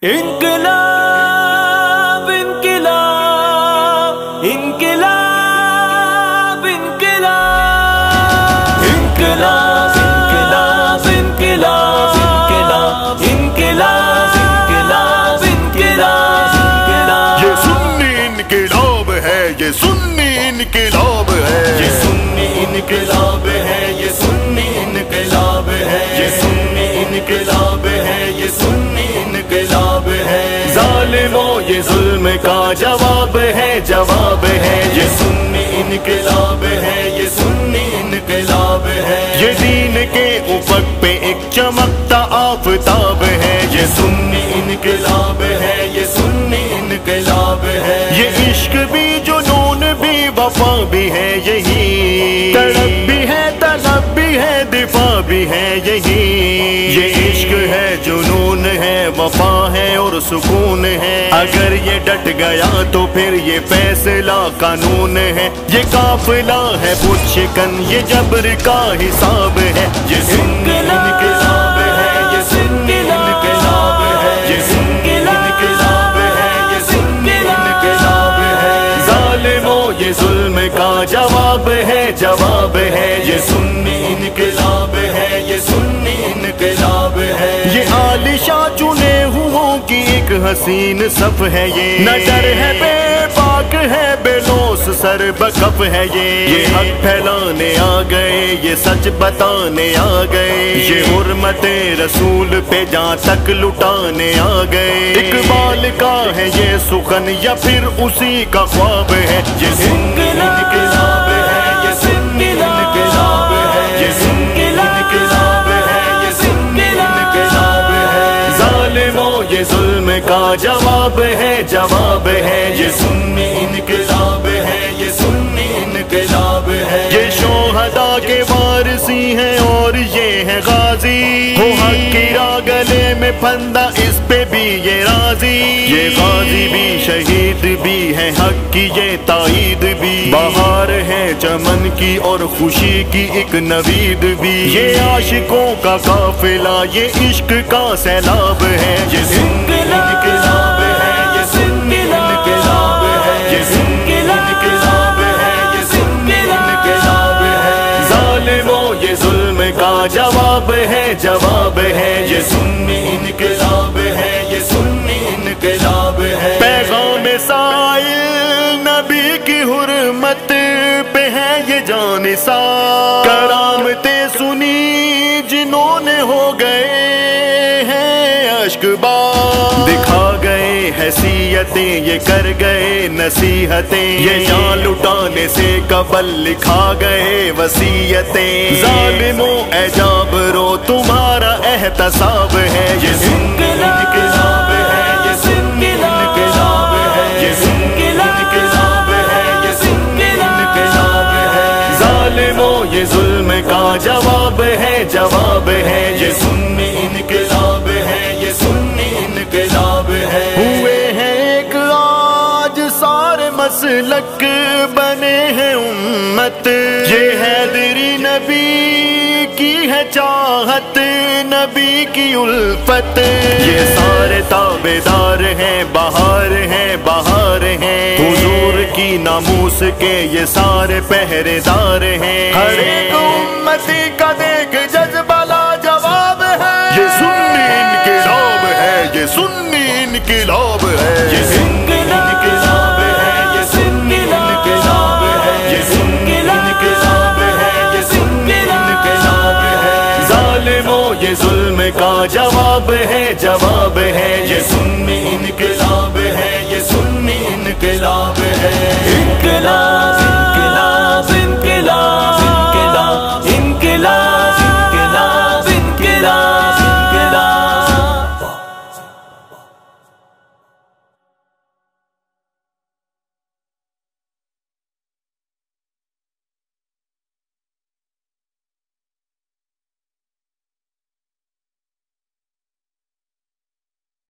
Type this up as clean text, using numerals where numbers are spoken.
انقلاب انقلاب انقلاب انقلاب انقلاب انقلاب انقلاب انقلاب انقلاب انقلاب انقلاب یہ سنی انقلاب ہے، یہ سنی انقلاب ہے، یہ سنی انقلاب ہے، یہ سنی انقلاب ہے، یہ سنی انقلاب ہے، یہ سنی انقلاب ہے، ظالموں یہ ظلم کا جواب ہے، جواب ہے، یہ سنی انقلاب ہے، یہ سنی انقلاب ہے، یہ دین کے افق پہ ایک چمکتا آفتاب ہے، یہ سنی انقلاب ہے، یہ سنی انقلاب ہے، یہ عشق بھی جنون بھی وفا بھی ہے یہی، تڑپ بھی ہے طلب بھی ہے دفاع بھی ہے یہی، یہ عشق ہے جنون ہے وفا ہے اور سکون ہے، اگر یہ ڈٹ گیا تو پھر یہ فیصلہ قانون ہے، یہ قافلہ ہے بت شکن یہ جبر کا حساب ہے، یہ سنی انقلاب ہے، یہ سنی انقلاب ہے، یہ سنی انقلاب ہے، یہ سنی انقلاب ہے، ظالموں یہ ظلم کا جواب ہے، جواب ہے، یہ سنی انقلاب ہے، یہ سنی انقلاب ہے، یہ عالیشاں چنے ہوں کی ایک حسین صف ہے، یہ نہ ڈر ہے بے پاک ہے بے لوس سر بکف ہے، یہ حق پھیلانے آ گئے یہ سچ بتانے آ گئے، یہ حرمت رسول پہ جہاں تک لٹانے آ گئے، اقبال کا ہے یہ سخن یا پھر اسی کا خواب ہے، یہ سنی انقلاب ہے، یہ سنی انقلاب ہے، یہ سنی انقلاب ہے، یہ سنی انقلاب ہے، ظالموں یہ ظلم کا جواب ہے، جواب ہے، یہ سنی انقلاب ہے، یہ سنی انقلاب ہے، یہ شہداء کے وارثی ہیں اور یہ ہے غازی، ہو حق کی راہ گلے میں پھندا اس پہ بھی یہ راضی، یہ غازی بھی شہید بھی ہے حق کی یہ تائید بھی، بہار ہے چمن کی اور خوشی کی ایک نوید بھی، یہ عاشقوں کا قافلہ یہ عشق کا سیلاب ہے، یہ سنی انقلاب ہے، یہ سنی انقلاب ہے، یہ سنی انقلاب ہے، یہ سنی انقلاب ہے، ظالموں یہ ظلم کا جواب ہے، جواب ہے، یہ سنی انقلاب ہے، یہ سنی انقلاب ہے، پیغام سائل نبی کی حرمت پہ ہے یہ جان نثار، کرامتیں سنی جنہوں نے ہو گئے ہیں اشک بار، دکھا گئے حیثیتیں یہ کر گئے نصیحتیں، یہ جان لٹانے سے قبل لکھا گئے وصیتیں، ظالموں اے جابرو تمہارا احتساب ہے، یہ سنی انقلاب ہے، یہ سنی انقلاب ہے، یہ سنی انقلاب ہے، یہ سنی انقلاب ہے، ظالموں یہ ظلم کا جواب ہے، جواب ہے، یہ سنی انقلاب ہے، یہ سنی انقلاب ہے، ہوئے ہیں ایک آج سارے مسلک بنے ہیں امت، یہ حیدری نبی کی ہے چاہت نبی کی الفت، یہ سارے تابعدار ہیں بہار ہیں بہار ہیں، حضور کی ناموس کے یہ سارے پہرے دار ہیں، ہر ایک امتی کا دیکھ جذبہ لاجواب ہے، یہ سنی انقلاب ہے، یہ سنی انقلاب ہے، یہ سنی انقلاب ہے، یہ سنی انقلاب ہے، یہ سنی انقلاب ہے، یہ سنی انقلاب ہے، ظالموں یہ ظلم کا جواب ہے، جواب ہے، یہ سنی انقلاب ہے۔